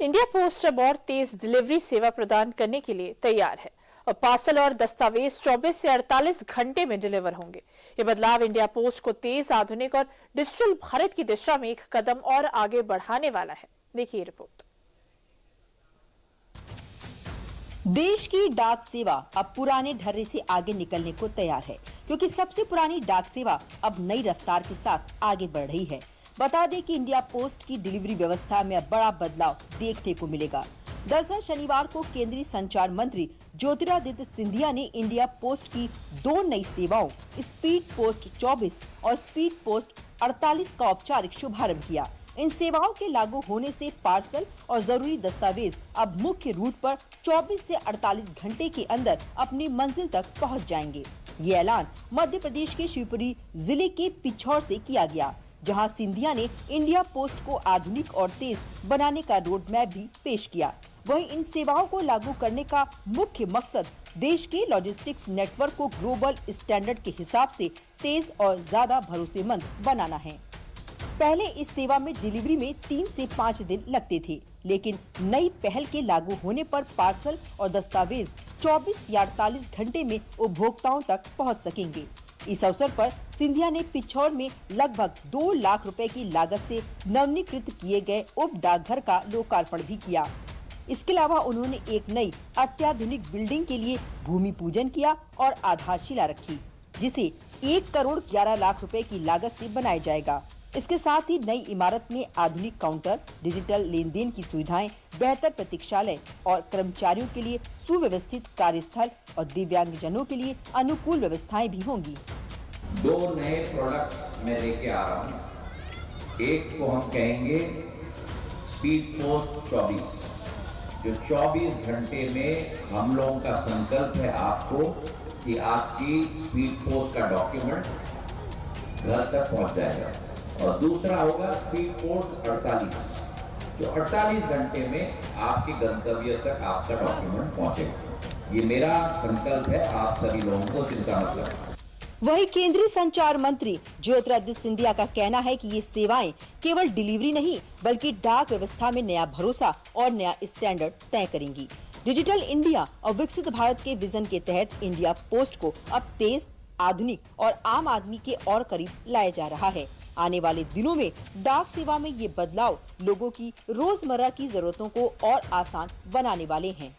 India post अब और तेज delivery सेवा प्रदान करने के लिए तैयार है और पार्सल और दस्तावेज 24 से 48 घंटे में डिलीवर होंगे। ये बदलाव इंडिया पोस्ट को तेज, आधुनिक और डिजिटल भारत की दिशा में एक कदम और आगे बढ़ाने वाला है। देखिए रिपोर्ट। देश की डाक सेवा अब पुराने ढर्रे से आगे निकलने को तैयार है, क्योंकि सबसे पुरानी डाक सेवा अब नई रफ्तार के साथ आगे बढ़ रही है। बता दें कि इंडिया पोस्ट की डिलीवरी व्यवस्था में अब बड़ा बदलाव देखने को मिलेगा। दरअसल शनिवार को केंद्रीय संचार मंत्री ज्योतिरादित्य सिंधिया ने इंडिया पोस्ट की दो नई सेवाओं स्पीड पोस्ट 24 और स्पीड पोस्ट 48 का औपचारिक शुभारंभ किया। इन सेवाओं के लागू होने से पार्सल और जरूरी दस्तावेज अब मुख्य रूट पर 24 से 48 घंटे के अंदर अपनी मंजिल तक पहुंच जाएंगे। ये ऐलान मध्य प्रदेश के शिवपुरी जिले के पिछौर से किया गया, जहां सिंधिया ने इंडिया पोस्ट को आधुनिक और तेज बनाने का रोड मैप भी पेश किया। वहीं इन सेवाओं को लागू करने का मुख्य मकसद देश के लॉजिस्टिक्स नेटवर्क को ग्लोबल स्टैंडर्ड के हिसाब से तेज और ज्यादा भरोसेमंद बनाना है। पहले इस सेवा में डिलीवरी में 3 से 5 दिन लगते थे, लेकिन नई पहल के लागू होने पर पार्सल और दस्तावेज 24 या 48 घंटे में उपभोक्ताओं तक पहुंच सकेंगे। इस अवसर पर सिंधिया ने पिछौर में लगभग 2 लाख रुपए की लागत से नवीनीकृत किए गए उप डाकघर का लोकार्पण भी किया। इसके अलावा उन्होंने एक नई अत्याधुनिक बिल्डिंग के लिए भूमि पूजन किया और आधारशिला रखी, जिसे 1 करोड़ 11 लाख रुपए की लागत से बनाया जाएगा। इसके साथ ही नई इमारत में आधुनिक काउंटर, डिजिटल लेन देन की सुविधाएं, बेहतर प्रतीक्षालय और कर्मचारियों के लिए सुव्यवस्थित कार्यस्थल और दिव्यांगजनों के लिए अनुकूल व्यवस्थाएं भी होंगी। 2 नए प्रोडक्ट मैं लेके आ रहा हूँ। एक को हम कहेंगे स्पीड पोस्ट 24, जो 24 घंटे में हम लोगों का संकल्प है आपको कि आपकी स्पीड पोस्ट का डॉक्यूमेंट घर तक पहुँच जाएगा। और दूसरा होगा स्पीड पोस्ट 48, जो 48 घंटे में आपके गंतव्य तक आपका डॉक्यूमेंट पहुंचेगा। ये मेरा संकल्प है, आप सभी लोगों को चिंता मत करें। वहीं केंद्रीय संचार मंत्री ज्योतिरादित्य सिंधिया का कहना है कि ये सेवाएं केवल डिलीवरी नहीं, बल्कि डाक व्यवस्था में नया भरोसा और नया स्टैंडर्ड तय करेंगी। डिजिटल इंडिया और विकसित भारत के विजन के तहत इंडिया पोस्ट को अब तेज, आधुनिक और आम आदमी के और करीब लाया जा रहा है। आने वाले दिनों में डाक सेवा में ये बदलाव लोगों की रोजमर्रा की जरूरतों को और आसान बनाने वाले हैं।